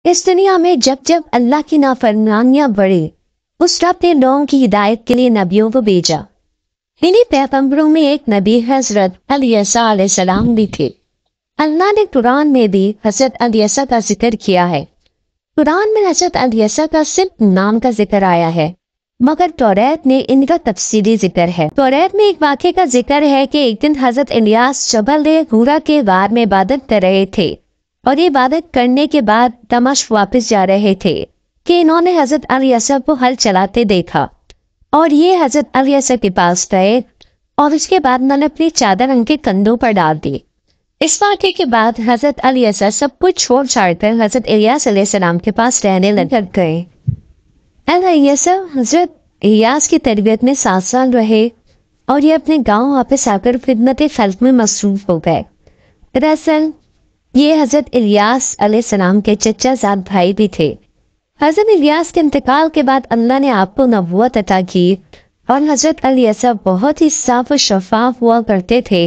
اس دنیا میں جب جب اللہ کی نافرمانیاں بڑھی، اس رب نے لوگوں کی ہدایت کے لیے نبیوں کو بھیجا۔ انہی پیغمبروں میں ایک نبی حضرت عیسیٰ علیہ السلام بھی تھے۔ اللہ نے قرآن میں بھی حضرت عیسیٰ کا ذکر کیا ہے۔ قرآن میں حضرت عیسیٰ کا صرف نام کا ذکر آیا ہے، مگر توریت میں ان کا تفصیلی ذکر ہے۔ توریت میں ایک واقعے کا ذکر ہے کہ ایک دن حضرت الیاس جبل غورا کے غار میں عبادت کر رہے تھے، اور عبادت کرنے کے بعد دمشق واپس جا رہے تھے کہ انہوں نے حضرت عیسیٰ کو ہل چلاتے دیکھا، اور یہ حضرت عیسیٰ کے پاس گئے، اور اس کے بعد انہوں نے اپنی چادر ان کے کندھوں پر ڈال دی۔ اس واقعے کے بعد حضرت عیسیٰ سب کچھ چھوڑ چھاڑ کر حضرت الیاس علیہ السلام کے پاس رہنے لگ گئے۔ عیسیٰ حضرت الیاس کی تربیت میں 7 سال رہے، اور یہ اپنے گاؤں واپس آ کر خدمت خلق میں مصروف ہو گئے۔ دراصل یہ حضرت الیاس علیہ السلام کے چچا زاد بھائی بھی تھے۔ حضرت الیاس کے انتقال کے بعد اللہ نے آپ کو نبوت عطا کی، اور حضرت عیسیٰ بہت ہی صاف و شفاف ہوا کرتے تھے،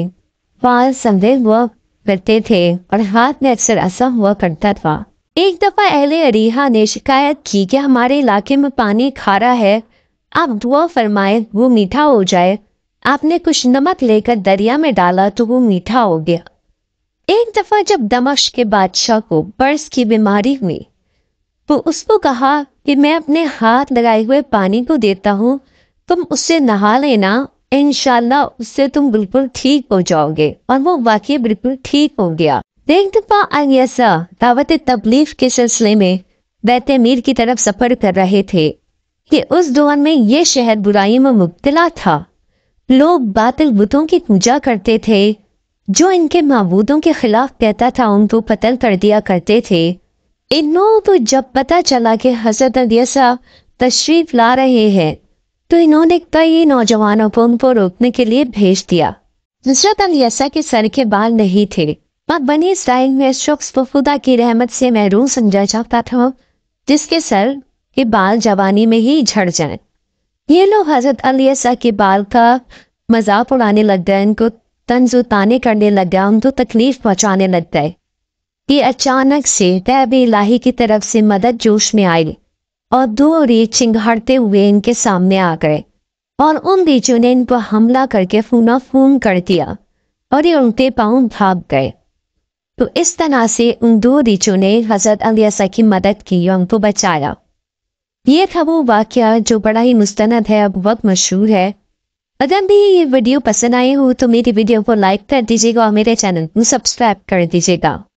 بال سنبھلے ہوا کرتے تھے، اور ہاتھ میں اکثر عصا ہوا کرتا تھا۔ ایک دفعہ اہل اریحا نے شکایت کی کہ ہمارے علاقے میں پانی کھارا ہے، آپ دعا فرمائے وہ میٹھا ہو جائے۔ آپ نے کچھ نمک لے کر دریا میں ڈالا تو وہ میٹھا ہو گیا۔ ایک دفعہ جب دمشق کے بادشاہ کو برص کی بیماری ہوئی، تو اس کو کہا کہ میں اپنے ہاتھ لگائے ہوئے پانی کو دیتا ہوں، تم اس سے نہا لینا، انشاءاللہ اس سے تم بالکل ٹھیک ہو جاؤ گے، اور وہ واقعی بالکل ٹھیک ہو گیا۔ ایک دفعہ عیسیٰ دعوت تبلیغ کے سلسلے میں بیت امیر کی طرف سفر کر رہے تھے کہ اس دور میں یہ شہر برائی میں مبتلا تھا۔ لوگ باطل بتوں کی پوجا کرتے تھے، جو ان کے معبودوں کے خلاف کہتا تھا ان کو قتل کر دیا کرتے تھے۔ ان لوگوں کو جب پتہ چلا کہ حضرت عیسیٰ تشریف لا رہے ہیں، تو انہوں نے کئی نوجوانوں کو ان کو روکنے کے لیے بھیج دیا۔ حضرت عیسیٰ کے سر کے بال نہیں تھے، اور بنی اسرائیل میں اس شخص کو خدا کی رحمت سے محروم سمجھا جاتا تھا جس کے سر کے بال جوانی میں ہی جھڑ جائیں۔ یہ لوگ حضرت عیسیٰ کے بال کا مذاق اڑانے لگ گئے، ان کو طنز و طعنے کرنے لگ گئے، ان کو تکلیف پہنچانے لگ گئے۔ یہ اچانک سے غیب الہی کی طرف سے مدد جوش میں آئی، اور 2 ریچھ چنگھاڑتے ہوئے ان کے سامنے آ گئے، اور ان ریچھوں نے ان پر حملہ کر کے فونا فون کر دیا، اور یہ الٹے پاؤں بھاگ گئے۔ تو اس طرح سے ان 2 ریچھوں نے حضرت عیسیٰ کی مدد کی اور ان کو بچایا۔ یہ تھا وہ واقعہ جو بڑا ہی مستند ہے اور بہت مشہور ہے۔ اگر بھی یہ ویڈیو پسند آئی ہو تو میری ویڈیو کو لائک کر دیجیے گا، اور میرے چینل کو سبسکرائب کر دیجیے گا۔